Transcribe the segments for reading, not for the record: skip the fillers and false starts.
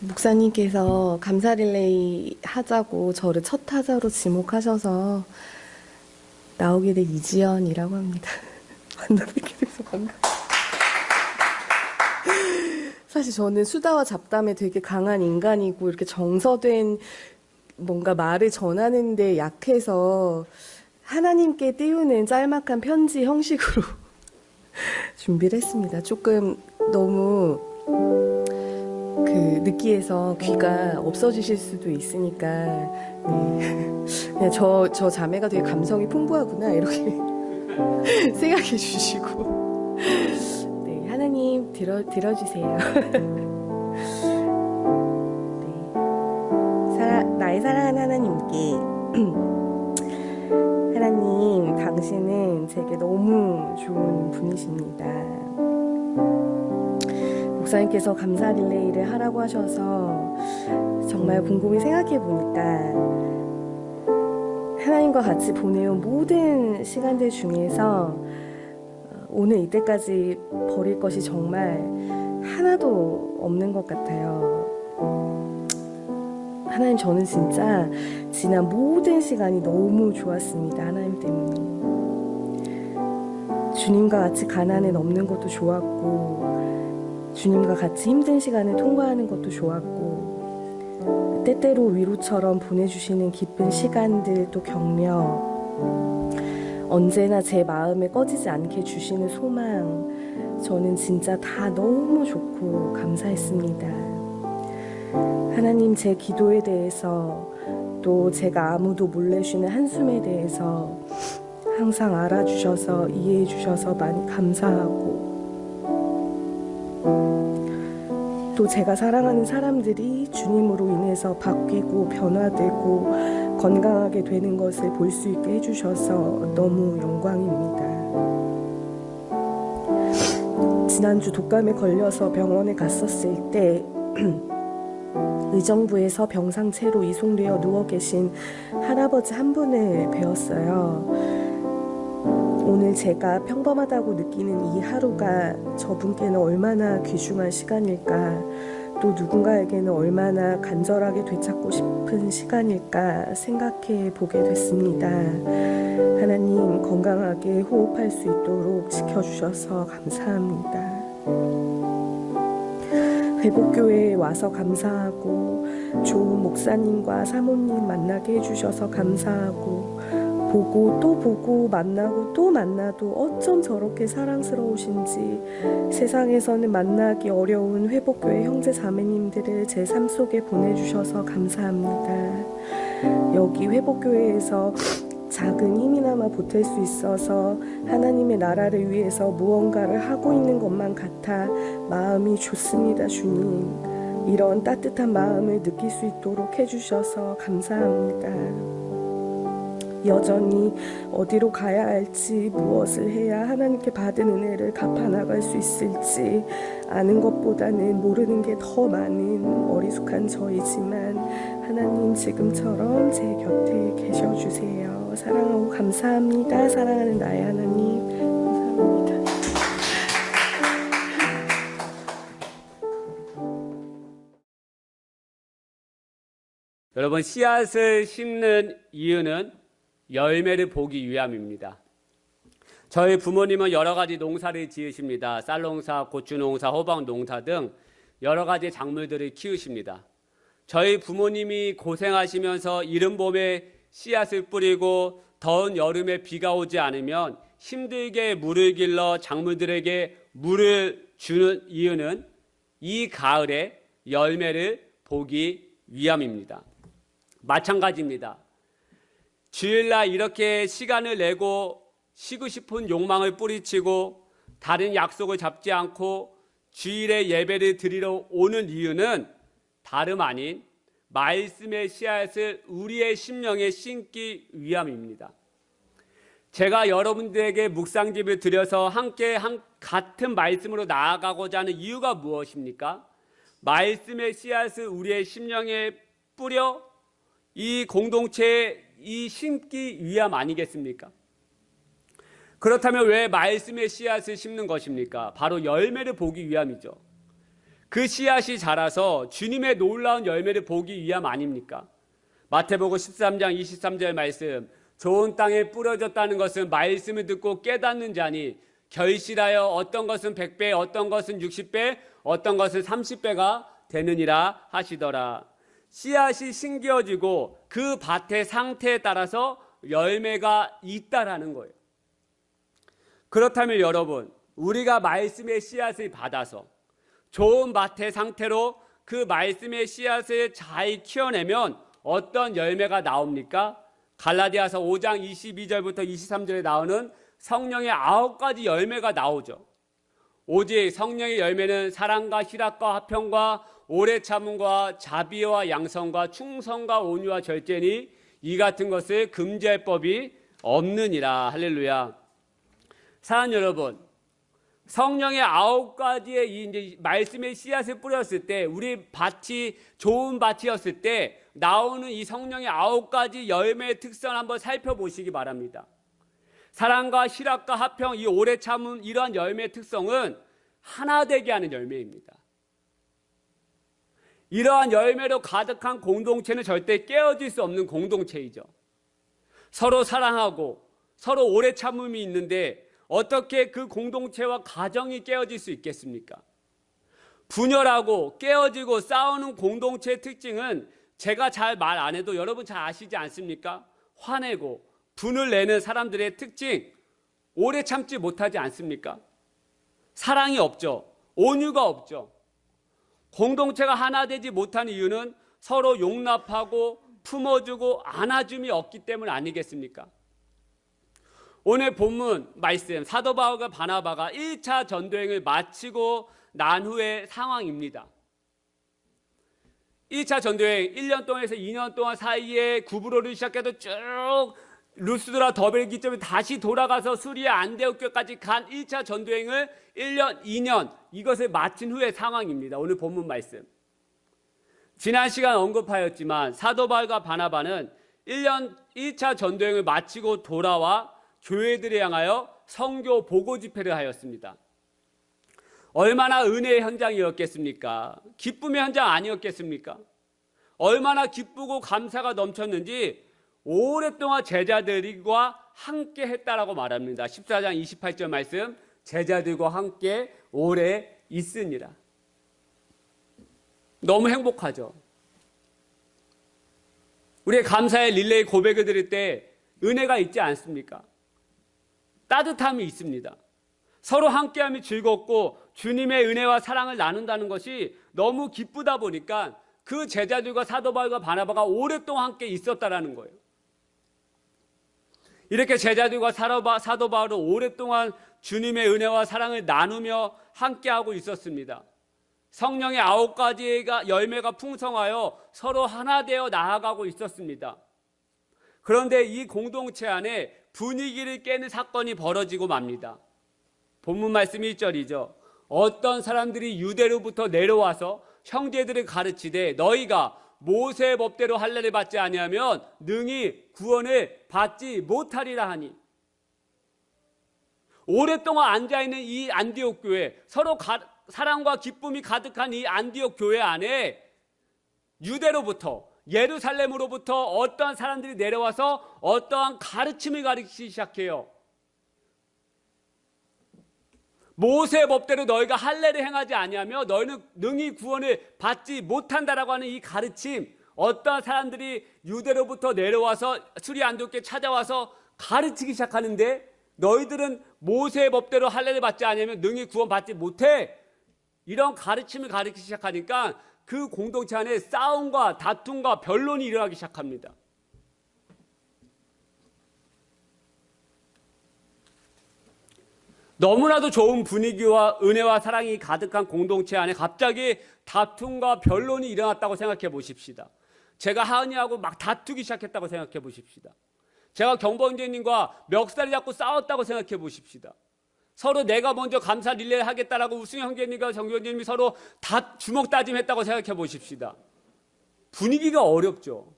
목사님께서 감사 릴레이 하자고 저를 첫 타자로 지목하셔서 나오게 된 이지연이라고 합니다. 만나뵙게 돼서 반가워요. 사실 저는 수다와 잡담에 되게 강한 인간이고 이렇게 정서된 뭔가 말을 전하는데 약해서 하나님께 띄우는 짤막한 편지 형식으로 준비를 했습니다. 조금 너무 느끼해서 귀가 없어지실 수도 있으니까 네. 그냥 저 자매가 되게 감성이 풍부하구나 이렇게 생각해 주시고 네, 하나님 들어주세요. 네. 나의 사랑하는 하나님께 하나님, 당신은 제게 너무 좋은 분이십니다. 목사님께서 감사 릴레이를 하라고 하셔서 정말 곰곰이 생각해 보니까 하나님과 같이 보내온 모든 시간들 중에서 오늘 이때까지 버릴 것이 정말 하나도 없는 것 같아요. 하나님, 저는 진짜 지난 모든 시간이 너무 좋았습니다. 하나님 때문에. 주님과 같이 가난에 넘는 것도 좋았고, 주님과 같이 힘든 시간을 통과하는 것도 좋았고, 때때로 위로처럼 보내주시는 기쁜 시간들 또 격려, 언제나 제 마음에 꺼지지 않게 주시는 소망, 저는 진짜 다 너무 좋고 감사했습니다. 하나님, 제 기도에 대해서 또 제가 아무도 몰래쉬는 한숨에 대해서 항상 알아주셔서 이해해 주셔서 많이 감사하고, 또 제가 사랑하는 사람들이 주님으로 인해서 바뀌고 변화되고 건강하게 되는 것을 볼 수 있게 해주셔서 너무 영광입니다. 지난주 독감에 걸려서 병원에 갔었을 때 의정부에서 병상체로 이송되어 누워 계신 할아버지 한 분을 뵈었어요. 오늘 제가 평범하다고 느끼는 이 하루가 저분께는 얼마나 귀중한 시간일까, 또 누군가에게는 얼마나 간절하게 되찾고 싶은 시간일까 생각해 보게 됐습니다. 하나님, 건강하게 호흡할 수 있도록 지켜주셔서 감사합니다. 회복교회에 와서 감사하고, 좋은 목사님과 사모님 만나게 해주셔서 감사하고, 보고 또 보고 만나고 또 만나도 어쩜 저렇게 사랑스러우신지, 세상에서는 만나기 어려운 회복교회 형제 자매님들을 제 삶 속에 보내주셔서 감사합니다. 여기 회복교회에서 작은 힘이나마 보탤 수 있어서 하나님의 나라를 위해서 무언가를 하고 있는 것만 같아 마음이 좋습니다. 주님, 이런 따뜻한 마음을 느낄 수 있도록 해주셔서 감사합니다. 여전히 어디로 가야 할지, 무엇을 해야 하나님께 받은 은혜를 갚아나갈 수 있을지 아는 것보다는 모르는 게 더 많은 어리숙한 저이지만, 하나님 지금처럼 제 곁에 계셔주세요. 사랑하고 감사합니다. 사랑하는 나의 하나님, 감사합니다. 여러분, 씨앗을 심는 이유는 열매를 보기 위함입니다. 저희 부모님은 여러 가지 농사를 지으십니다. 쌀농사, 고추농사, 호박농사 등 여러 가지 작물들을 키우십니다. 저희 부모님이 고생하시면서 이른 봄에 씨앗을 뿌리고 더운 여름에 비가 오지 않으면 힘들게 물을 길러 작물들에게 물을 주는 이유는 이 가을에 열매를 보기 위함입니다. 마찬가지입니다. 주일날 이렇게 시간을 내고 쉬고 싶은 욕망을 뿌리치고 다른 약속을 잡지 않고 주일에 예배를 드리러 오는 이유는 다름 아닌 말씀의 씨앗을 우리의 심령에 심기 위함입니다. 제가 여러분들에게 묵상집을 드려서 함께 같은 말씀으로 나아가고자 하는 이유가 무엇입니까? 말씀의 씨앗을 우리의 심령에 뿌려 이 공동체에 이 심기 위함 아니겠습니까? 그렇다면 왜 말씀의 씨앗을 심는 것입니까? 바로 열매를 보기 위함이죠. 그 씨앗이 자라서 주님의 놀라운 열매를 보기 위함 아닙니까? 마태복음 13장 23절 말씀, 좋은 땅에 뿌려졌다는 것은 말씀을 듣고 깨닫는 자니 결실하여 어떤 것은 100배, 어떤 것은 60배, 어떤 것은 30배가 되느니라 하시더라. 씨앗이 심겨지고 그 밭의 상태에 따라서 열매가 있다라는 거예요. 그렇다면 여러분, 우리가 말씀의 씨앗을 받아서 좋은 밭의 상태로 그 말씀의 씨앗을 잘 키워내면 어떤 열매가 나옵니까? 갈라디아서 5장 22절부터 23절에 나오는 성령의 9가지 열매가 나오죠. 오직 성령의 열매는 사랑과 희락과 화평과 오래 참음과 자비와 양성과 충성과 온유와 절제니 이 같은 것을 금지할 법이 없느니라. 할렐루야. 사랑하는 여러분, 성령의 9가지의 이제 말씀의 씨앗을 뿌렸을 때, 우리 밭이 좋은 밭이었을 때 나오는 이 성령의 9가지 열매의 특성을 한번 살펴보시기 바랍니다. 사랑과 희락과 화평, 이 오래 참음, 이러한 열매의 특성은 하나 되게 하는 열매입니다. 이러한 열매로 가득한 공동체는 절대 깨어질 수 없는 공동체이죠. 서로 사랑하고 서로 오래 참음이 있는데 어떻게 그 공동체와 가정이 깨어질 수 있겠습니까? 분열하고 깨어지고 싸우는 공동체의 특징은 제가 잘 말 안 해도 여러분 잘 아시지 않습니까? 화내고 분을 내는 사람들의 특징, 오래 참지 못하지 않습니까? 사랑이 없죠. 온유가 없죠. 공동체가 하나 되지 못하는 이유는 서로 용납하고 품어주고 안아줌이 없기 때문 아니겠습니까? 오늘 본문 말씀, 사도 바울과 바나바가 1차 전도행을 마치고 난 후의 상황입니다. 1차 전도행 1년 동안에서 2년 동안 사이에 구브로를 시작해서 쭉 루스드라 더벨기점에 다시 돌아가서 수리아 안데옥교까지 간 1차 전도행을 1년, 2년 이것을 마친 후의 상황입니다. 오늘 본문 말씀. 지난 시간 언급하였지만 사도 바울과 바나바는 1차 전도행을 마치고 돌아와 교회들을 향하여 선교 보고 집회를 하였습니다. 얼마나 은혜의 현장이었겠습니까? 기쁨의 현장 아니었겠습니까? 얼마나 기쁘고 감사가 넘쳤는지 오랫동안 제자들과 함께 했다라고 말합니다. 14장 28절 말씀, 제자들과 함께 오래 있으니라. 너무 행복하죠. 우리의 감사의 릴레이 고백을 드릴 때 은혜가 있지 않습니까? 따뜻함이 있습니다. 서로 함께함이 즐겁고 주님의 은혜와 사랑을 나눈다는 것이 너무 기쁘다 보니까 그 제자들과 사도 바울과 바나바가 오랫동안 함께 있었다라는 거예요. 이렇게 제자들과 사도 바울은 오랫동안 주님의 은혜와 사랑을 나누며 함께하고 있었습니다. 성령의 9가지의 열매가 풍성하여 서로 하나 되어 나아가고 있었습니다. 그런데 이 공동체 안에 분위기를 깨는 사건이 벌어지고 맙니다. 본문 말씀 1절이죠. 어떤 사람들이 유대로부터 내려와서 형제들을 가르치되 너희가 모세의 법대로 할례를 받지 아니하면 능히 구원을 받지 못하리라 하니. 오랫동안 앉아있는 이 안디옥 교회, 서로 사랑과 기쁨이 가득한 이 안디옥 교회 안에 유대로부터, 예루살렘으로부터 어떠한 사람들이 내려와서 어떠한 가르침을 가르치기 시작해요. 모세의 법대로 너희가 할례를 행하지 아니하며 너희는 능히 구원을 받지 못한다라고 하는 이 가르침, 어떠한 사람들이 유대로부터 내려와서 수리아 안디옥에 찾아와서 가르치기 시작하는데 너희들은 모세의 법대로 할례를 받지 아니하면 능히 구원 받지 못해. 이런 가르침을 가르치기 시작하니까 그 공동체 안에 싸움과 다툼과 변론이 일어나기 시작합니다. 너무나도 좋은 분위기와 은혜와 사랑이 가득한 공동체 안에 갑자기 다툼과 변론이 일어났다고 생각해 보십시다. 제가 하은이하고 막 다투기 시작했다고 생각해 보십시다. 제가 경범재님과 멱살이 잡고 싸웠다고 생각해 보십시다. 서로 내가 먼저 감사 릴레이를 하겠다라고 우승 형제님과 정교님이 서로 다 주먹 다짐했다고 생각해 보십시다. 분위기가 어렵죠.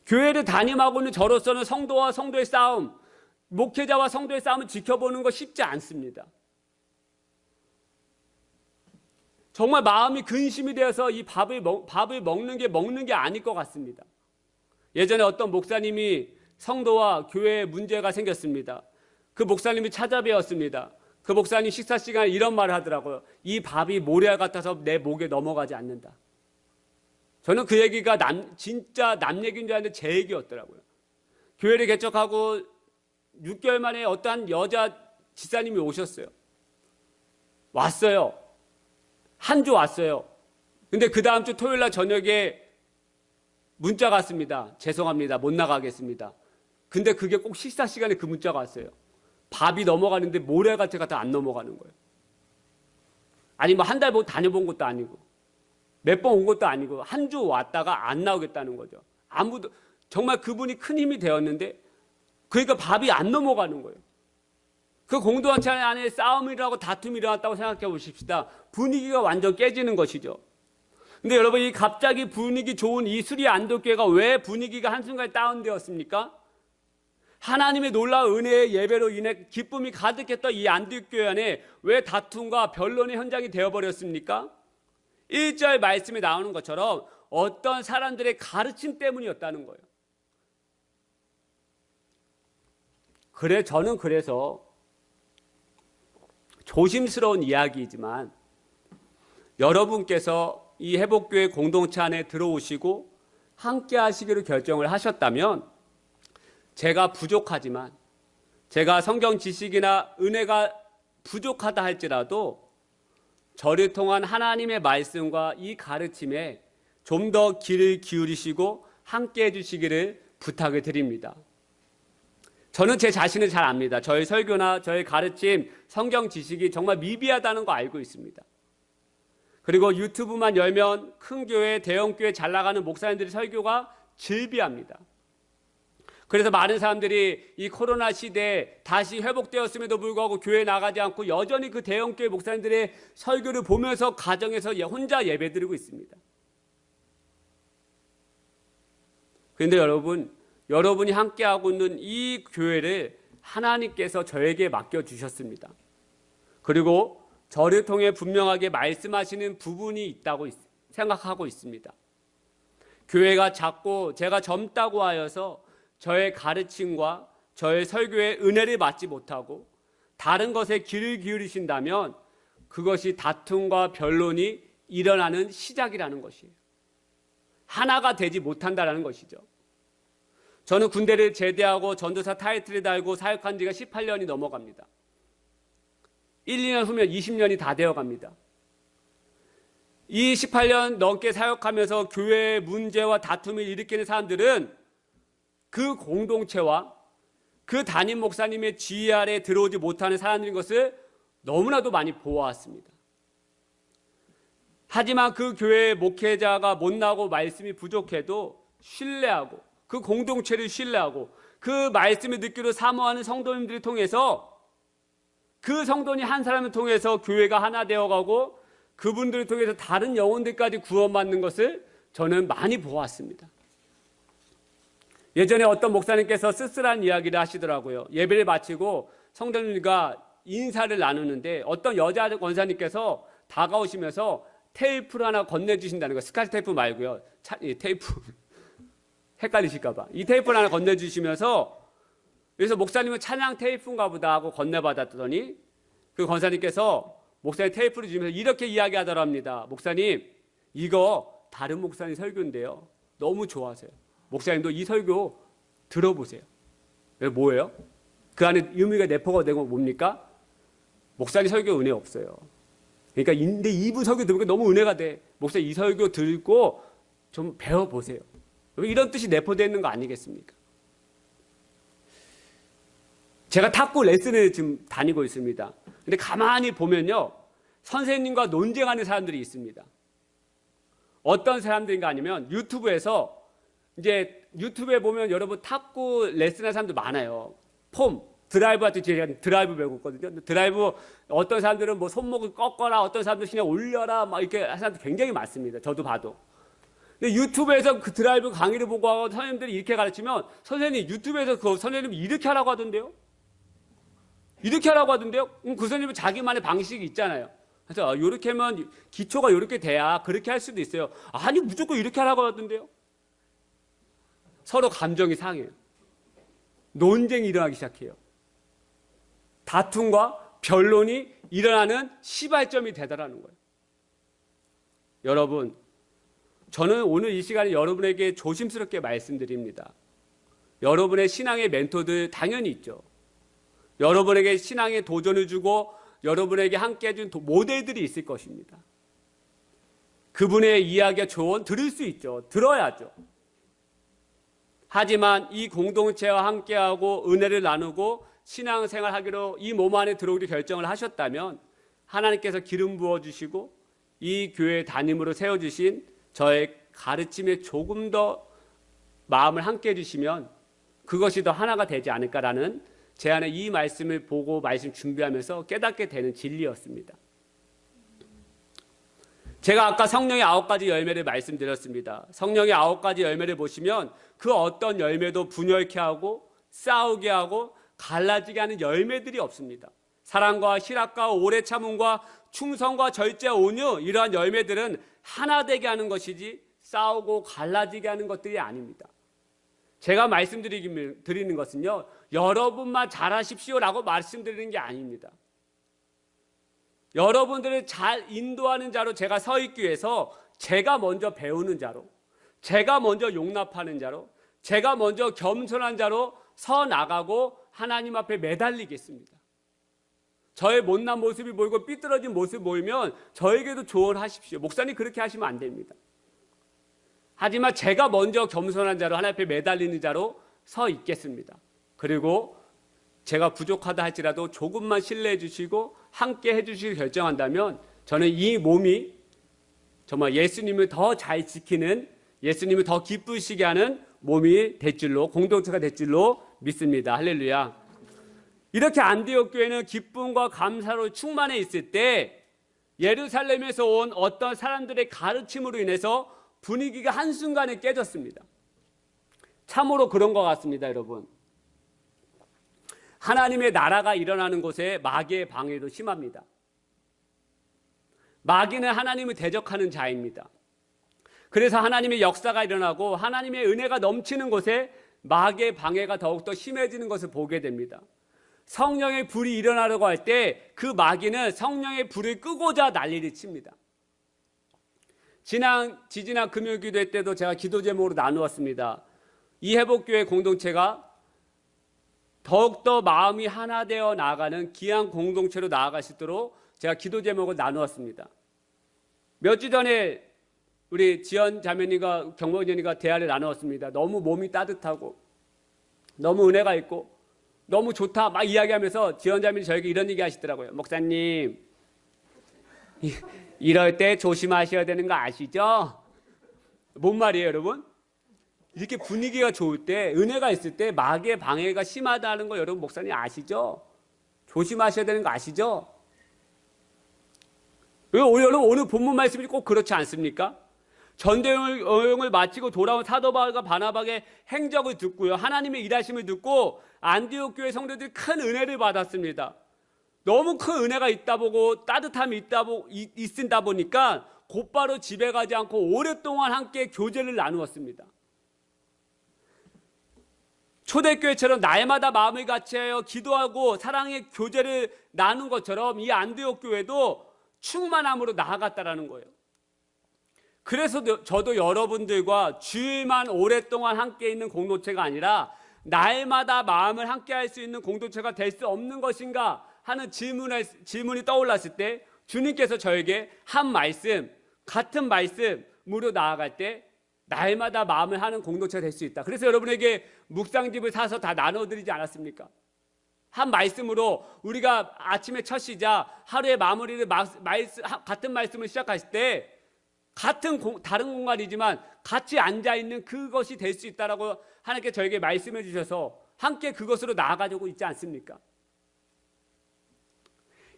교회를 담임하고는 저로서는 성도와 성도의 싸움, 목회자와 성도의 싸움을 지켜보는 거 쉽지 않습니다. 정말 마음이 근심이 되어서 이 밥을 먹는 게 아닐 것 같습니다. 예전에 어떤 목사님이 성도와 교회에 문제가 생겼습니다. 그 목사님이 찾아뵈었습니다. 그 목사님 식사 시간에 이런 말을 하더라고요. 이 밥이 모래 같아서 내 목에 넘어가지 않는다. 저는 그 얘기가 진짜 남 얘기인 줄 알았는데 제 얘기였더라고요. 교회를 개척하고 6개월 만에 어떠한 여자 집사님이 오셨어요. 왔어요. 한 주 왔어요. 근데 그 다음 주 토요일 날 저녁에 문자가 왔습니다. 죄송합니다. 못 나가겠습니다. 근데 그게 꼭 식사 시간에 그 문자가 왔어요. 밥이 넘어가는데 모래같이 갖다 안 넘어가는 거예요. 아니 뭐 한 달 다녀본 것도 아니고 몇 번 온 것도 아니고 한 주 왔다가 안 나오겠다는 거죠. 아무도 정말 그분이 큰 힘이 되었는데 그러니까 밥이 안 넘어가는 거예요. 그 공동체 안에 싸움이라고 다툼이 일어났다고 생각해 보십시다. 분위기가 완전 깨지는 것이죠. 근데 여러분 이 갑자기 분위기 좋은 이 수리 안독교회가 왜 분위기가 한순간에 다운되었습니까? 하나님의 놀라운 은혜의 예배로 인해 기쁨이 가득했던 이 안독교회 안에 왜 다툼과 변론의 현장이 되어버렸습니까? 1절 말씀에 나오는 것처럼 어떤 사람들의 가르침 때문이었다는 거예요. 저는 그래서 조심스러운 이야기이지만 여러분께서 이 회복교회 공동체 안에 들어오시고 함께 하시기로 결정을 하셨다면 제가 부족하지만 제가 성경 지식이나 은혜가 부족하다 할지라도 저를 통한 하나님의 말씀과 이 가르침에 좀 더 귀를 기울이시고 함께 해주시기를 부탁을 드립니다. 저는 제 자신을 잘 압니다. 저의 설교나 저의 가르침, 성경 지식이 정말 미비하다는 거 알고 있습니다. 그리고 유튜브만 열면 큰 교회, 대형 교회 잘 나가는 목사님들의 설교가 질비합니다. 그래서 많은 사람들이 이 코로나 시대에 다시 회복되었음에도 불구하고 교회에 나가지 않고 여전히 그 대형 교회 목사님들의 설교를 보면서 가정에서 혼자 예배드리고 있습니다. 그런데 여러분이 함께하고 있는 이 교회를 하나님께서 저에게 맡겨주셨습니다. 그리고 저를 통해 분명하게 말씀하시는 부분이 있다고 생각하고 있습니다. 교회가 작고 제가 젊다고 하여서 저의 가르침과 저의 설교에 은혜를 받지 못하고 다른 것에 귀를 기울이신다면 그것이 다툼과 변론이 일어나는 시작이라는 것이에요. 하나가 되지 못한다는 것이죠. 저는 군대를 제대하고 전도사 타이틀을 달고 사역한 지가 18년이 넘어갑니다. 1, 2년 후면 20년이 다 되어갑니다. 이 18년 넘게 사역하면서 교회의 문제와 다툼을 일으키는 사람들은 그 공동체와 그 담임 목사님의 지휘 아래 들어오지 못하는 사람들인 것을 너무나도 많이 보아왔습니다. 하지만 그 교회의 목회자가 못나고 말씀이 부족해도 신뢰하고 그 공동체를 신뢰하고 그 말씀을 듣기로 사모하는 성도님들을 통해서 그 성도님 한 사람을 통해서 교회가 하나 되어가고 그분들을 통해서 다른 영혼들까지 구원받는 것을 저는 많이 보았습니다. 예전에 어떤 목사님께서 쓸쓸한 이야기를 하시더라고요. 예배를 마치고 성도님과 인사를 나누는데 어떤 여자 권사님께서 다가오시면서 테이프를 하나 건네주신다는 거예요. 스카치 테이프 말고요. 테이프 헷갈리실까봐 이 테이프를 하나 건네주시면서 그래서 목사님은 찬양 테이프인가 보다 하고 건네받았더니 그 권사님께서 목사님 테이프를 주면서 이렇게 이야기하더랍니다. 목사님 이거 다른 목사님 설교인데요. 너무 좋아하세요. 목사님도 이 설교 들어보세요. 뭐예요? 그 안에 의미가 내포가 되고 뭡니까? 목사님 설교 은혜 없어요. 그러니까 근데 이분 설교 들으니까 너무 은혜가 돼. 목사님 이 설교 듣고 좀 배워보세요. 이런 뜻이 내포되어 있는 거 아니겠습니까? 제가 탁구 레슨을 지금 다니고 있습니다. 근데 가만히 보면요. 선생님과 논쟁하는 사람들이 있습니다. 어떤 사람들인가 아니면 유튜브에서 이제 유튜브에 보면 여러분 탁구 레슨하는 사람들 많아요. 드라이브 할 때 제가 드라이브 배우고 있거든요. 드라이브 어떤 사람들은 뭐 손목을 꺾어라, 어떤 사람들은 그냥 올려라, 막 이렇게 하는 사람들 굉장히 많습니다. 저도 봐도. 근데 유튜브에서 그 드라이브 강의를 보고 하고 선생님들이 이렇게 가르치면 선생님 유튜브에서 그 선생님이 이렇게 하라고 하던데요? 이렇게 하라고 하던데요? 그 선생님은 자기만의 방식이 있잖아요. 그래서 이렇게 하면 기초가 이렇게 돼야 그렇게 할 수도 있어요. 아니 무조건 이렇게 하라고 하던데요. 서로 감정이 상해요. 논쟁이 일어나기 시작해요. 다툼과 변론이 일어나는 시발점이 되더라는 거예요. 여러분, 저는 오늘 이 시간에 여러분에게 조심스럽게 말씀드립니다. 여러분의 신앙의 멘토들 당연히 있죠. 여러분에게 신앙의 도전을 주고 여러분에게 함께 해준 모델들이 있을 것입니다. 그분의 이야기와 조언 들을 수 있죠. 들어야죠. 하지만 이 공동체와 함께하고 은혜를 나누고 신앙생활하기로 이 몸 안에 들어오기로 결정을 하셨다면 하나님께서 기름 부어주시고 이 교회 담임으로 세워주신 저의 가르침에 조금 더 마음을 함께 해주시면 그것이 더 하나가 되지 않을까라는 제 안에 이 말씀을 보고 말씀 준비하면서 깨닫게 되는 진리였습니다. 제가 아까 성령의 9가지 열매를 말씀드렸습니다. 성령의 9가지 열매를 보시면 그 어떤 열매도 분열케 하고 싸우게 하고 갈라지게 하는 열매들이 없습니다. 사랑과 희락과 오래 참음과 충성과 절제 온유 이러한 열매들은 하나 되게 하는 것이지 싸우고 갈라지게 하는 것들이 아닙니다. 제가 말씀드리는 것은요, 여러분만 잘하십시오라고 말씀드리는 게 아닙니다. 여러분들을 잘 인도하는 자로 제가 서 있기 위해서 제가 먼저 배우는 자로, 제가 먼저 용납하는 자로, 제가 먼저 겸손한 자로 서 나가고 하나님 앞에 매달리겠습니다. 저의 못난 모습이 보이고 삐뚤어진 모습이 보이면 저에게도 조언하십시오. 목사님 그렇게 하시면 안 됩니다. 하지만 제가 먼저 겸손한 자로 하나님 앞에 매달리는 자로 서 있겠습니다. 그리고 제가 부족하다 할지라도 조금만 신뢰해 주시고 함께 해 주시길 결정한다면 저는 이 몸이 정말 예수님을 더 잘 지키는, 예수님을 더 기쁘시게 하는 몸이 될 줄로, 공동체가 될 줄로 믿습니다. 할렐루야. 이렇게 안디옥 교회는 기쁨과 감사로 충만해 있을 때 예루살렘에서 온 어떤 사람들의 가르침으로 인해서 분위기가 한순간에 깨졌습니다. 참으로 그런 것 같습니다, 여러분. 하나님의 나라가 일어나는 곳에 마귀의 방해도 심합니다. 마귀는 하나님을 대적하는 자입니다. 그래서 하나님의 역사가 일어나고 하나님의 은혜가 넘치는 곳에 마귀의 방해가 더욱더 심해지는 것을 보게 됩니다. 성령의 불이 일어나려고 할 때 그 마귀는 성령의 불을 끄고자 난리를 칩니다. 지지난 금요기도회 때도 제가 기도 제목으로 나누었습니다. 이 회복교회 공동체가 더욱더 마음이 하나 되어 나아가는 귀한 공동체로 나아갈 수 있도록 제가 기도 제목을 나누었습니다. 몇 주 전에 우리 지연 자매님과 경모전이가 대화를 나누었습니다. 너무 몸이 따뜻하고 너무 은혜가 있고 너무 좋다 막 이야기하면서 지연 자매님이 저에게 이런 얘기 하시더라고요. 목사님 이럴 때 조심하셔야 되는 거 아시죠? 뭔 말이에요, 여러분? 이렇게 분위기가 좋을 때, 은혜가 있을 때 마귀의 방해가 심하다는 거 여러분 목사님 아시죠? 조심하셔야 되는 거 아시죠? 여러분 오늘 본문 말씀이 꼭 그렇지 않습니까? 전도여행을 마치고 돌아온 사도 바울과 바나바의 행적을 듣고요, 하나님의 일하심을 듣고 안디옥 교회 성도들이 큰 은혜를 받았습니다. 너무 큰 은혜가 있다 보고 따뜻함이 있다 보니까 곧바로 집에 가지 않고 오랫동안 함께 교제를 나누었습니다. 초대교회처럼 날마다 마음을 같이하여 기도하고 사랑의 교제를 나눈 것처럼 이 안디옥 교회도 충만함으로 나아갔다라는 거예요. 그래서 저도 여러분들과 주일만 오랫동안 함께 있는 공동체가 아니라 날마다 마음을 함께 할 수 있는 공동체가 될 수 없는 것인가 하는 질문이 떠올랐을 때 주님께서 저에게 한 말씀, 같은 말씀으로 나아갈 때 날마다 마음을 하는 공동체가 될 수 있다. 그래서 여러분에게 묵상집을 사서 다 나눠드리지 않았습니까? 한 말씀으로 우리가 아침에 첫 시작, 하루의 마무리를 같은 말씀을 시작했을 때 다른 공간이지만 같이 앉아있는 그것이 될 수 있다라고 하나님께 저에게 말씀해 주셔서 함께 그것으로 나아가려고 있지 않습니까?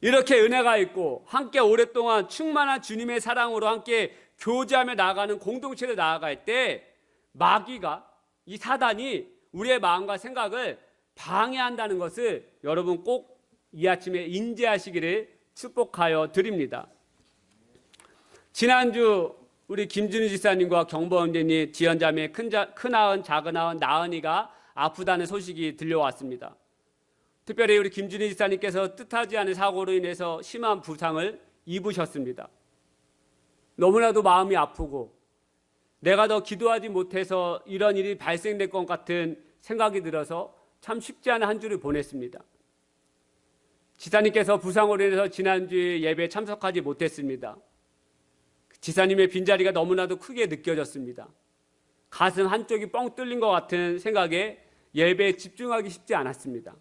이렇게 은혜가 있고 함께 오랫동안 충만한 주님의 사랑으로 함께 교제하며 나아가는 공동체로 나아갈 때 마귀가, 이 사단이 우리의 마음과 생각을 방해한다는 것을 여러분 꼭 이 아침에 인지하시기를 축복하여 드립니다. 지난주 우리 김준희 지사님과 경보원장님 지연자매 큰아은 작은아은 나은이가 아프다는 소식이 들려왔습니다. 특별히 우리 김준희 지사님께서 뜻하지 않은 사고로 인해서 심한 부상을 입으셨습니다. 너무나도 마음이 아프고 내가 더 기도하지 못해서 이런 일이 발생될 것 같은 생각이 들어서 참 쉽지 않은 한 주를 보냈습니다. 지사님께서 부상으로 인해서 지난주에 예배에 참석하지 못했습니다. 지사님의 빈자리가 너무나도 크게 느껴졌습니다. 가슴 한쪽이 뻥 뚫린 것 같은 생각에 예배에 집중하기 쉽지 않았습니다.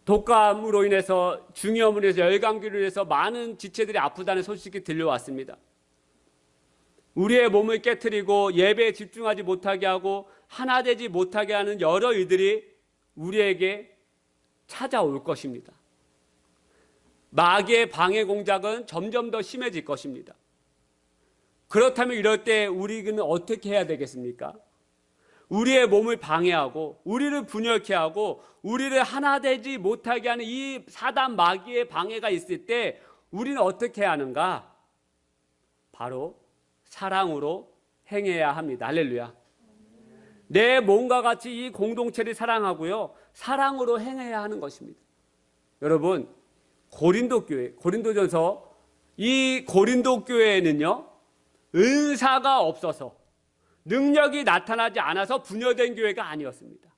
독감으로 인해서 중이염으로 인해서 열감기로 인해서 많은 지체들이 아프다는 소식이 들려왔습니다. 우리의 몸을 깨트리고 예배에 집중하지 못하게 하고 하나 되지 못하게 하는 여러 일들이 우리에게 찾아올 것입니다. 마귀의 방해 공작은 점점 더 심해질 것입니다. 그렇다면 이럴 때 우리는 어떻게 해야 되겠습니까? 우리의 몸을 방해하고 우리를 분열케 하고 우리를 하나 되지 못하게 하는 이 사단 마귀의 방해가 있을 때 우리는 어떻게 해야 하는가? 바로 사랑으로 행해야 합니다. 할렐루야. 내 몸과 같이 이 공동체를 사랑하고요, 사랑으로 행해야 하는 것입니다. 여러분, 고린도 교회, 고린도전서, 이 고린도 교회에는요, 은사가 없어서 능력이 나타나지 않아서 분열된 교회가 아니었습니다.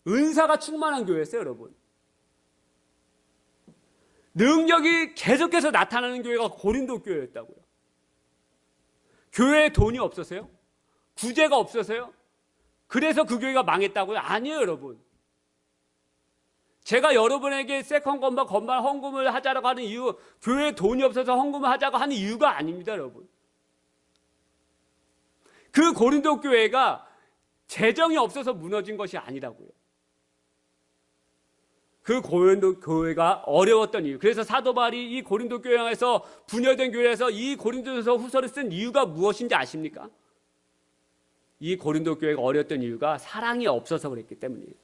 은사가 충만한 교회였어요, 여러분. 능력이 계속해서 나타나는 교회가 고린도 교회였다고요. 교회에 돈이 없어서요? 구제가 없어서요? 그래서 그 교회가 망했다고요? 아니에요, 여러분. 제가 여러분에게 세컨건반 건반 헌금을 하자고 하는 이유, 교회에 돈이 없어서 헌금을 하자고 하는 이유가 아닙니다, 여러분. 그 고린도 교회가 재정이 없어서 무너진 것이 아니라고요. 그 고린도 교회가 어려웠던 이유, 그래서 사도 바울이 이 고린도 교회에서 분열된 교회에서 이 고린도전서 후서를 쓴 이유가 무엇인지 아십니까? 이 고린도 교회가 어려웠던 이유가 사랑이 없어서 그랬기 때문이에요.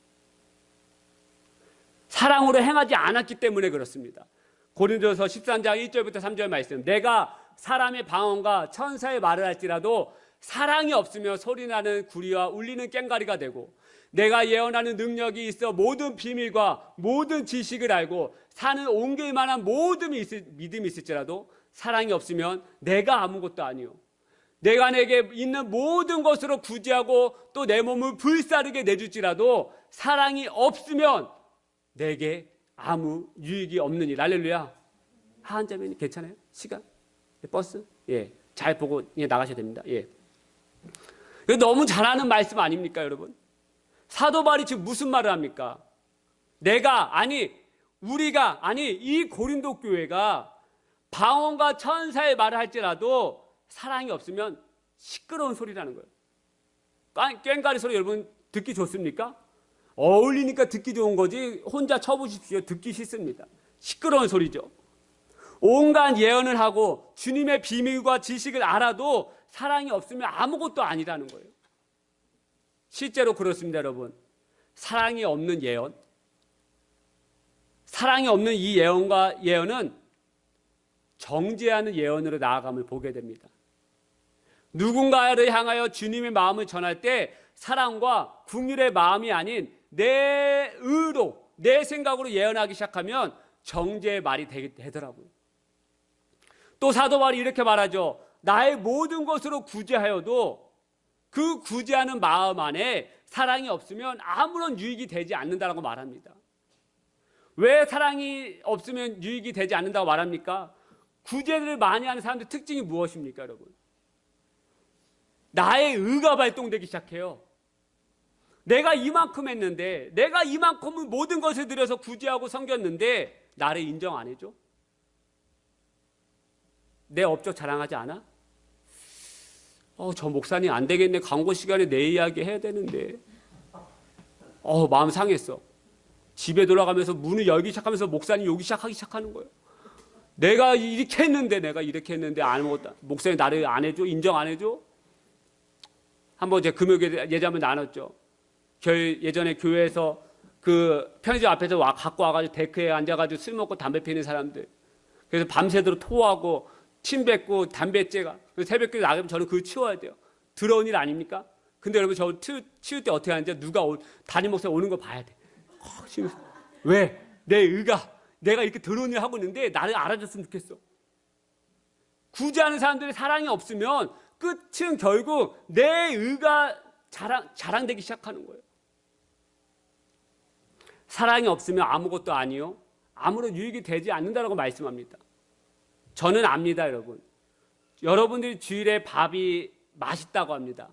사랑으로 행하지 않았기 때문에 그렇습니다. 고린도서 13장 1절부터 3절 말씀, 내가 사람의 방언과 천사의 말을 할지라도 사랑이 없으면 소리나는 구리와 울리는 꽹과리가 되고, 내가 예언하는 능력이 있어 모든 비밀과 모든 지식을 알고 사는 옮길 만한 모든 믿음이 있을지라도 사랑이 없으면 내가 아무것도 아니요, 내가 내게 있는 모든 것으로 구제하고 또 내 몸을 불사르게 내줄지라도 사랑이 없으면 내게 아무 유익이 없느니라. 할렐루야. 한 자매님 괜찮아요? 시간? 버스? 예, 잘 보고 나가셔야 됩니다. 예. 너무 잘하는 말씀 아닙니까, 여러분? 사도 바울이 지금 무슨 말을 합니까? 우리가 이 고린도 교회가 방언과 천사의 말을 할지라도 사랑이 없으면 시끄러운 소리라는 거예요. 꽹과리 소리 여러분 듣기 좋습니까? 어울리니까 듣기 좋은 거지 혼자 쳐보십시오. 듣기 싫습니다. 시끄러운 소리죠. 온갖 예언을 하고 주님의 비밀과 지식을 알아도 사랑이 없으면 아무것도 아니라는 거예요. 실제로 그렇습니다, 여러분. 사랑이 없는 예언, 사랑이 없는 이 예언과 예언은 정죄하는 예언으로 나아감을 보게 됩니다. 누군가를 향하여 주님의 마음을 전할 때 사랑과 긍휼의 마음이 아닌 내 의로, 내 생각으로 예언하기 시작하면 정죄의 말이 되더라고요. 또 사도 바울이 이렇게 말하죠. 나의 모든 것으로 구제하여도 그 구제하는 마음 안에 사랑이 없으면 아무런 유익이 되지 않는다고 말합니다. 왜 사랑이 없으면 유익이 되지 않는다고 말합니까? 구제를 많이 하는 사람들의 특징이 무엇입니까, 여러분? 나의 의가 발동되기 시작해요. 내가 이만큼 했는데, 내가 이만큼은 모든 것을 들여서 구제하고 섬겼는데 나를 인정 안 해줘? 내 업적 자랑하지 않아? 저 목사님 안 되겠네. 광고 시간에 내 이야기 해야 되는데. 마음 상했어. 집에 돌아가면서 문을 열기 시작하면서 목사님 오기 시작하는 거예요. 내가 이렇게 했는데 아무것도, 목사님 나를 안 해줘? 인정 안 해줘? 한번 제가 금요일에 예배 한번 나눴죠. 예전에 교회에서 그 편의점 앞에서 갖고 와가지고 데크에 앉아가지고 술 먹고 담배 피는 사람들, 그래서 밤새도록 토하고 침 뱉고 담배째가 새벽에 나가면 저는 그걸 치워야 돼요. 더러운 일 아닙니까? 근데 여러분 저 치울 때 어떻게 하는지 누가 담임 목사 오는 거 봐야 돼. 왜? 내 의가 내가 이렇게 더러운 일 하고 있는데 나를 알아줬으면 좋겠어. 구제하는 사람들의 사랑이 없으면 끝은 결국 내 의가 자랑되기 시작하는 거예요. 사랑이 없으면 아무것도 아니요. 아무런 유익이 되지 않는다라고 말씀합니다. 저는 압니다, 여러분. 여러분들이 주일에 밥이 맛있다고 합니다.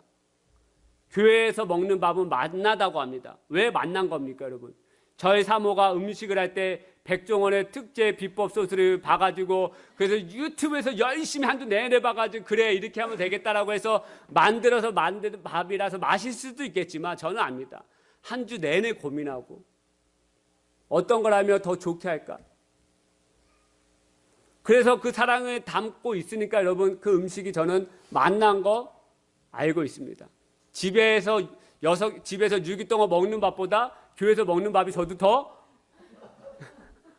교회에서 먹는 밥은 맛나다고 합니다. 왜 맛난 겁니까, 여러분? 저희 사모가 음식을 할 때 백종원의 특제 비법 소스를 봐가지고 그래서 유튜브에서 열심히 한주 내내 봐가지고 그래 이렇게 하면 되겠다라고 해서 만들어서 만든 밥이라서 맛있을 수도 있겠지만 저는 압니다. 한 주 내내 고민하고 어떤 걸 하면 더 좋게 할까? 그래서 그 사랑을 담고 있으니까 여러분 그 음식이 저는 맛난 거 알고 있습니다. 집에서 유기동을 먹는 밥보다 교회에서 먹는 밥이 저도 더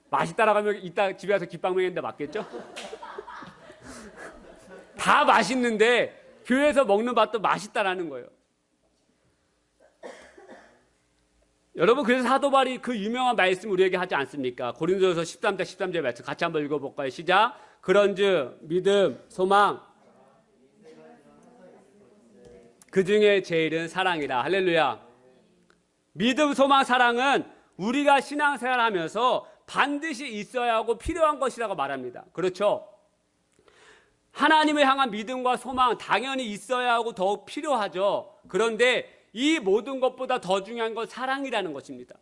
맛있다라고 하면 이따 집에 와서 깃방 먹는데 맞겠죠? 다 맛있는데 교회에서 먹는 밥도 맛있다라는 거예요. 여러분 그래서 사도 바울이 그 유명한 말씀 우리에게 하지 않습니까? 고린도전서 13장 13절 말씀 같이 한번 읽어볼까요? 시작. 그런즉 믿음, 소망 그 중에 제일은 사랑이라. 할렐루야. 믿음, 소망, 사랑은 우리가 신앙생활하면서 반드시 있어야 하고 필요한 것이라고 말합니다. 그렇죠? 하나님을 향한 믿음과 소망 당연히 있어야 하고 더욱 필요하죠. 그런데 이 모든 것보다 더 중요한 건 사랑이라는 것입니다.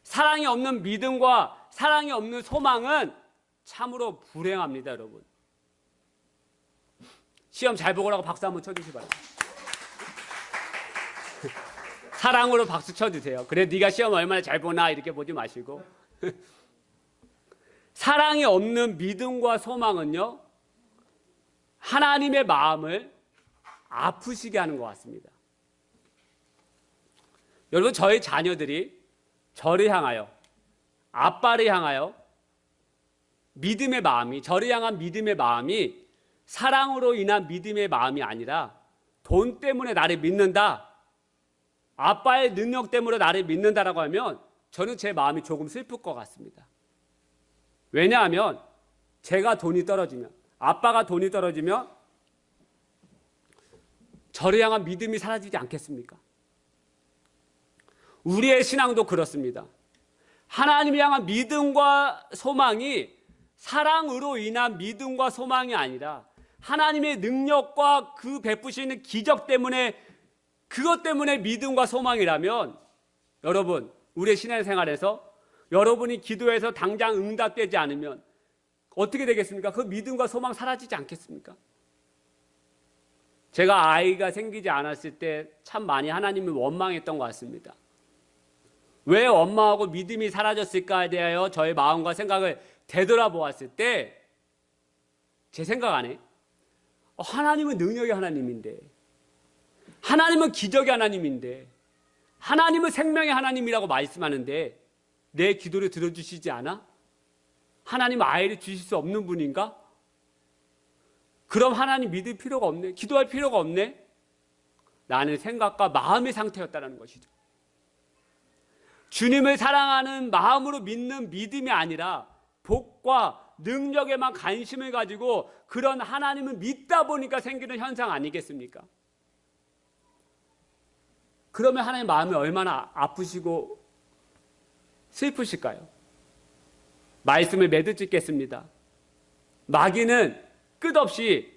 사랑이 없는 믿음과 사랑이 없는 소망은 참으로 불행합니다, 여러분. 시험 잘 보고라고 박수 한번 쳐주시기 바랍니다. 사랑으로 박수 쳐주세요. 그래 네가 시험 얼마나 잘 보나 이렇게 보지 마시고 사랑이 없는 믿음과 소망은요 하나님의 마음을 아프시게 하는 것 같습니다. 여러분 저희 자녀들이 저를 향하여 아빠를 향하여 믿음의 마음이 저를 향한 믿음의 마음이 사랑으로 인한 믿음의 마음이 아니라 돈 때문에 나를 믿는다, 아빠의 능력 때문에 나를 믿는다라고 하면 저는 제 마음이 조금 슬플 것 같습니다. 왜냐하면 제가 돈이 떨어지면 아빠가 돈이 떨어지면 저를 향한 믿음이 사라지지 않겠습니까? 우리의 신앙도 그렇습니다. 하나님을 향한 믿음과 소망이 사랑으로 인한 믿음과 소망이 아니라 하나님의 능력과 그 베푸시는 기적 때문에 그것 때문에 믿음과 소망이라면 여러분 우리의 신앙생활에서 여러분이 기도해서 당장 응답되지 않으면 어떻게 되겠습니까? 그 믿음과 소망 사라지지 않겠습니까? 제가 아이가 생기지 않았을 때 참 많이 하나님을 원망했던 것 같습니다. 왜 원망하고 믿음이 사라졌을까에 대하여 저의 마음과 생각을 되돌아보았을 때 제 생각 안에 하나님은 능력의 하나님인데, 하나님은 기적의 하나님인데, 하나님은 생명의 하나님이라고 말씀하는데 내 기도를 들어주시지 않아? 하나님은 아이를 주실 수 없는 분인가? 그럼 하나님 믿을 필요가 없네, 기도할 필요가 없네 라는 생각과 마음의 상태였다는 것이죠. 주님을 사랑하는 마음으로 믿는 믿음이 아니라 복과 능력에만 관심을 가지고 그런 하나님을 믿다 보니까 생기는 현상 아니겠습니까? 그러면 하나님 마음이 얼마나 아프시고 슬프실까요? 말씀을 매듭 짓겠습니다. 마귀는 끝없이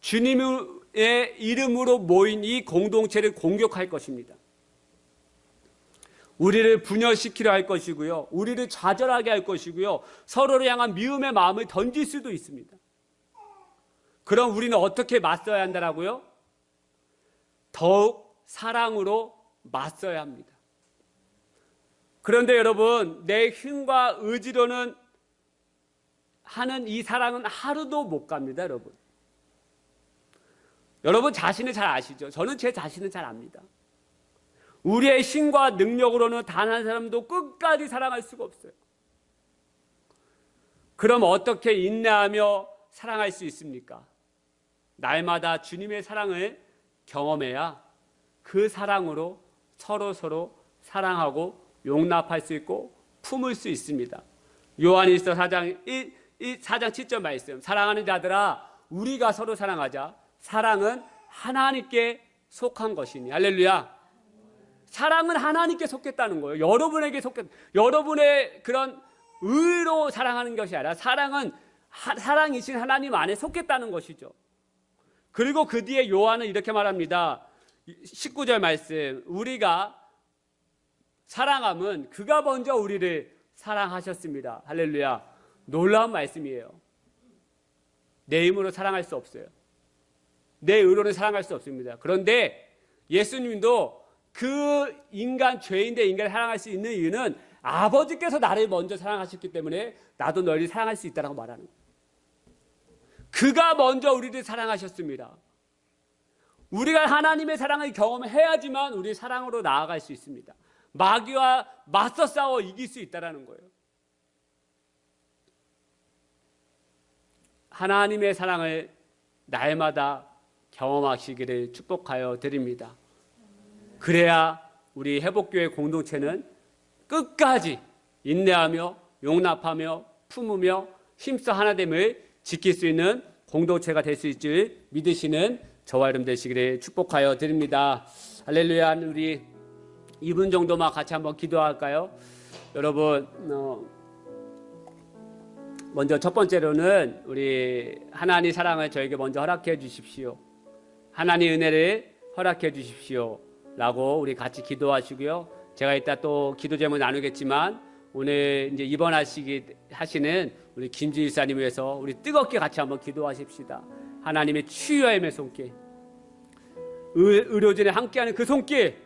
주님의 이름으로 모인 이 공동체를 공격할 것입니다. 우리를 분열시키려 할 것이고요, 우리를 좌절하게 할 것이고요, 서로를 향한 미움의 마음을 던질 수도 있습니다. 그럼 우리는 어떻게 맞서야 한다라고요? 더욱 사랑으로 맞서야 합니다. 그런데 여러분 내 힘과 의지로는 하는 이 사랑은 하루도 못 갑니다. 여러분 자신을 잘 아시죠? 저는 제 자신을 잘 압니다. 우리의 힘과 능력으로는 단 한 사람도 끝까지 사랑할 수가 없어요. 그럼 어떻게 인내하며 사랑할 수 있습니까? 날마다 주님의 사랑을 경험해야 그 사랑으로 서로 사랑하고 용납할 수 있고 품을 수 있습니다. 요한일서 4장 7절 말씀, 사랑하는 자들아 우리가 서로 사랑하자. 사랑은 하나님께 속한 것이니. 할렐루야. 사랑은 하나님께 속했다는 거예요. 여러분에게 여러분의 그런 의로 사랑하는 것이 아니라 사랑은 사랑이신 하나님 안에 속했다는 것이죠. 그리고 그 뒤에 요한은 이렇게 말합니다. 19절 말씀, 우리가 사랑함은 그가 먼저 우리를 사랑하셨습니다. 할렐루야. 놀라운 말씀이에요. 내 힘으로 사랑할 수 없어요. 내 의로는 사랑할 수 없습니다. 그런데 예수님도 그 죄인대 인간을 사랑할 수 있는 이유는 아버지께서 나를 먼저 사랑하셨기 때문에 나도 너희를 사랑할 수 있다고 말하는 거예요. 그가 먼저 우리를 사랑하셨습니다. 우리가 하나님의 사랑을 경험해야지만 우리 사랑으로 나아갈 수 있습니다. 마귀와 맞서 싸워 이길 수 있다는 거예요. 하나님의 사랑을 날마다 경험하시기를 축복하여 드립니다. 그래야 우리 회복교회 공동체는 끝까지 인내하며 용납하며 품으며 힘써 하나됨을 지킬 수 있는 공동체가 될 수 있을 믿으시는 저와 여러분 되시기를 축복하여 드립니다. 할렐루야. 우리 2분 정도만 같이 한번 기도할까요? 여러분, 먼저 첫 번째로는 우리 하나님 사랑을 저에게 먼저 허락해 주십시오. 하나님 은혜를 허락해 주십시오 라고 우리 같이 기도하시고요. 제가 이따 또 기도 제목 나누겠지만 오늘 이제 입원하시는 우리 김주일 사님 위해서 우리 뜨겁게 같이 한번 기도하십시다. 하나님의 치유의 손길, 의료진에 함께하는 그 손길,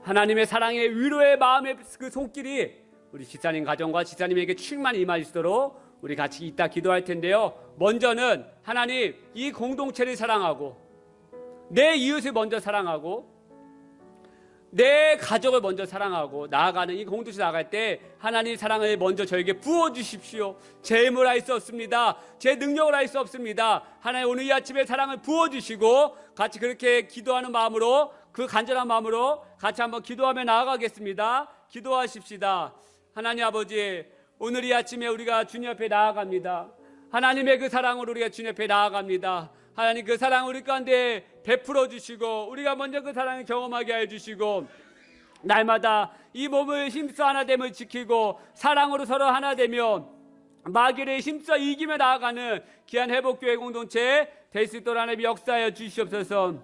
하나님의 사랑의 위로의 마음의 그 손길이 우리 지사님 가정과 지사님에게 충만히 임하시도록 우리 같이 이따 기도할 텐데요. 먼저는 하나님 이 공동체를 사랑하고 내 이웃을 먼저 사랑하고 내 가족을 먼저 사랑하고 나아가는 이 공동체 나아갈 때 하나님 사랑을 먼저 저에게 부어주십시오. 제 힘으로 할 수 없습니다. 제 능력으로 할 수 없습니다. 하나님 오늘 이 아침에 사랑을 부어주시고 같이 그렇게 기도하는 마음으로 그 간절한 마음으로 같이 한번 기도하며 나아가겠습니다. 기도하십시다. 하나님 아버지, 오늘 이 아침에 우리가 주님 앞에 나아갑니다. 하나님의 그 사랑으로 우리가 주님 앞에 나아갑니다. 하나님 그 사랑 우리 가운데 베풀어 주시고 우리가 먼저 그 사랑을 경험하게 해주시고 날마다 이 몸을 힘써 하나됨을 지키고 사랑으로 서로 하나되며 마귀를 힘써 이기며 나아가는 귀한 회복교회 공동체 될 수 있도록 하나님 역사하여 주시옵소서.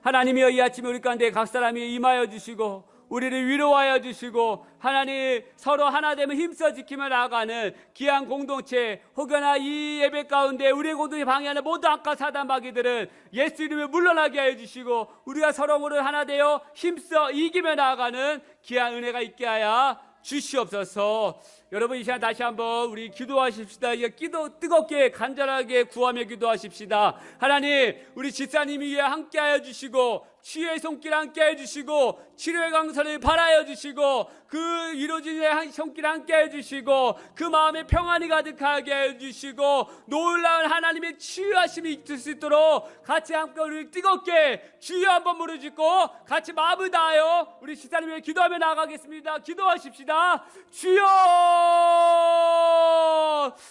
하나님이여 이 아침에 우리 가운데 각 사람이 임하여 주시고 우리를 위로하여 주시고 하나님 서로 하나됨을 힘써 지키며 나아가는 귀한 공동체 혹여나 이 예배 가운데 우리의 공동체 방해하는 모든 악과 사단 마귀들은 예수 이름에 물러나게 하여 주시고 우리가 서로를 하나 되어 힘써 이기며 나아가는 귀한 은혜가 있게 하여 주시옵소서. 여러분 이 시간 다시 한번 우리 기도하십시다. 기도 뜨겁게 간절하게 구하며 기도하십시다. 하나님 우리 집사님이 위해 함께하여 주시고 치유의 손길 함께해 주시고 치료의 강선을 발하여 주시고 그 이루어진의 손길 함께해 주시고 그 마음에 평안이 가득하게 해주시고 놀라운 하나님의 치유하심이 있을 수 있도록 같이 함께 우리 뜨겁게 주여 한번 부르짖고 같이 마음을 다하여 우리 집사님을 기도하며 나아가겠습니다. 기도하십시다. 주여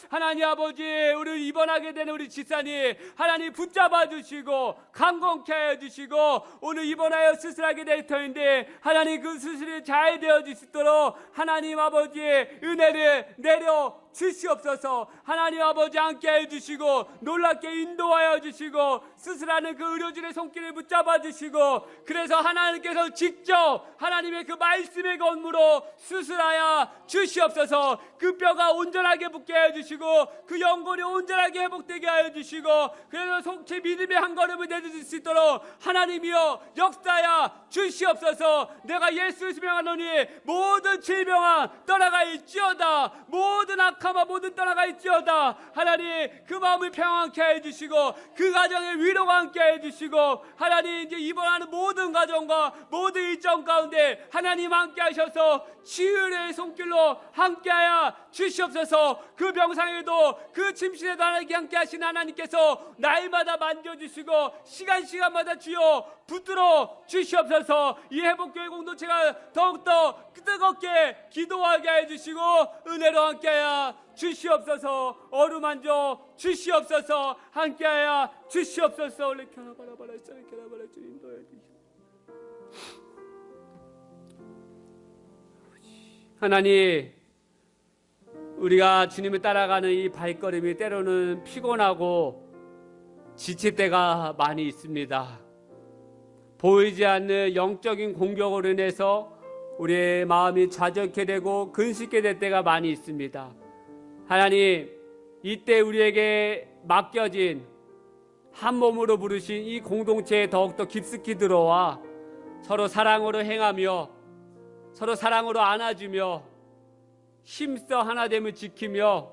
하나님 아버지 우리 입원하게 되는 우리 집사님 하나님 붙잡아 주시고 강건케 해 주시고 오늘 입원하여 수술하게 될 터인데 하나님 그 수술이 잘 되어질 수 있도록 하나님 아버지의 은혜를 내려 주시옵소서. 하나님 아버지 함께 해주시고 놀랍게 인도하여 주시고 수술하는 그 의료진의 손길을 붙잡아 주시고 그래서 하나님께서 직접 하나님의 그 말씀의 건무로 수술하여 주시옵소서. 그 뼈가 온전하게 붙게 해주시고 그 연골이 온전하게 회복되게 하여 주시고 그래서 속히 믿음의 한 걸음을 내딛을 수 있도록 하나님이여 역사하여 주시옵소서. 내가 예수를 명하노니 모든 질병아 떠나갈지어다 모든 악 악함과 모든 떠나가 있지어다. 하나님 그 마음을 평안케 해주시고 그 가정에 위로가 함께 해주시고 하나님 이제 입원하는 모든 가정과 모든 일정 가운데 하나님 함께 하셔서 치유의 손길로 함께하여 주시옵소서. 그 병상에도 그 침실에도 하나님께 함께 하신 하나님께서 날마다 만져주시고 시간마다 주여 붙들어 주시옵소서. 이 회복교회 공동체가 더욱더 뜨겁게 기도하게 해주시고 은혜로 함께하여 주시옵소서. 어루만져 주시옵소서. 함께하여 주시옵소서. 원래 켜라바라바라 켜라바라 주님 도와주시옵소서. 하나님, 우리가 주님을 따라가는 이 발걸음이 때로는 피곤하고 지칠 때가 많이 있습니다. 보이지 않는 영적인 공격으로 인해서 우리의 마음이 좌절케 되고 근심케 될 때가 많이 있습니다. 하나님, 이때 우리에게 맡겨진 한 몸으로 부르신 이 공동체에 더욱더 깊숙이 들어와 서로 사랑으로 행하며 서로 사랑으로 안아주며 힘써 하나됨을 지키며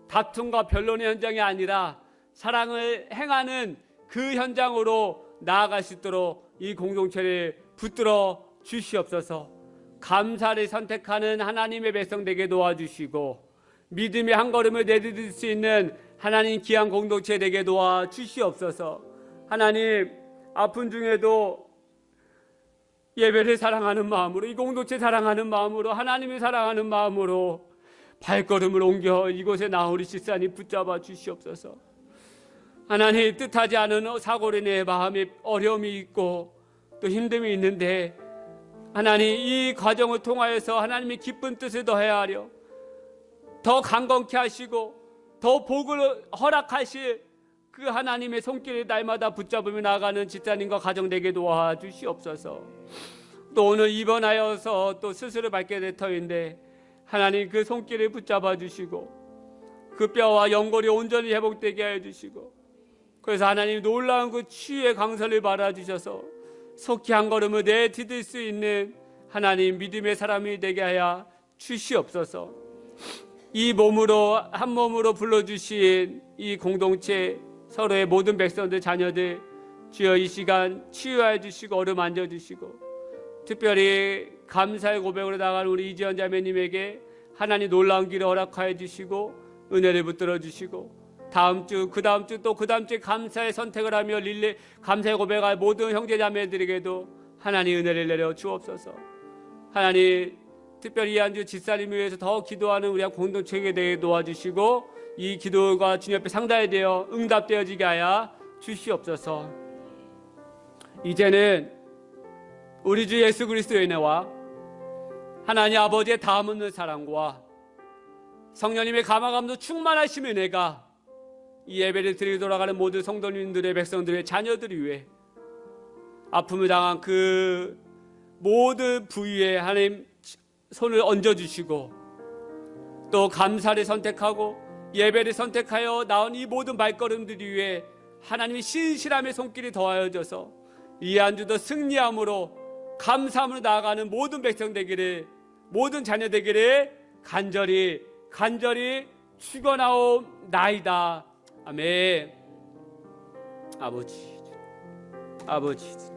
다툼과 변론의 현장이 아니라 사랑을 행하는 그 현장으로 나아갈 수 있도록 이 공동체를 붙들어 주시옵소서. 감사를 선택하는 하나님의 백성 되게 도와주시고 믿음의 한 걸음을 내디딜 수 있는 하나님 귀한 공동체 되게 도와주시옵소서. 하나님, 아픈 중에도 예배를 사랑하는 마음으로, 이 공동체 사랑하는 마음으로, 하나님을 사랑하는 마음으로 발걸음을 옮겨 이곳에 나오리 실산이 붙잡아 주시옵소서. 하나님, 뜻하지 않은 사고로 인해 마음에 어려움이 있고 또 힘듦이 있는데 하나님, 이 과정을 통하여서 하나님의 기쁜 뜻을 더해야 하려 더 강건케 하시고 더 복을 허락하실 그 하나님의 손길을 날마다 붙잡으며 나아가는 집사님과 가정 되게 도와주시옵소서. 또 오늘 입원하여서 또 스스로 밟게 될 터인데 하나님 그 손길을 붙잡아 주시고 그 뼈와 연골이 온전히 회복되게 해주시고 그래서 하나님 놀라운 그 치유의 강선을 받아주셔서 속히 한 걸음을 내디딜 수 있는 하나님 믿음의 사람이 되게 하여 주시옵소서. 이 몸으로 한 몸으로 불러주신 이 공동체 서로의 모든 백성들 자녀들 주여 이 시간 치유해 주시고 어루만져 주시고 특별히 감사의 고백으로 나가는 우리 이지연 자매님에게 하나님 놀라운 길을 허락하여 주시고 은혜를 붙들어 주시고 다음 주 그 다음 주 또 그 다음 주에 감사의 선택을 하며 감사의 고백할 모든 형제 자매들에게도 하나님 은혜를 내려 주옵소서. 하나님 특별히 이 한 주 집사님을 위해서 더 기도하는 우리 공동체에 대해 도와주시고 이 기도가 주님 앞에 상달되어 응답되어지게 하여 주시옵소서. 이제는 우리 주 예수 그리스도의 은혜와 하나님 아버지의 다함없는 사랑과 성령님의 감화감도 충만하신 은혜가 이 예배를 드리고 돌아가는 모든 성도님들의 백성들의 자녀들을 위해 아픔을 당한 그 모든 부위에 하나님 손을 얹어주시고 또 감사를 선택하고 예배를 선택하여 나온 이 모든 발걸음들이 위해 하나님의 신실함의 손길이 더하여져서 이 한 주도 승리함으로 감사함으로 나아가는 모든 백성 되기를 모든 자녀 되기를 간절히 축원하옵나이다. 아멘. 아버지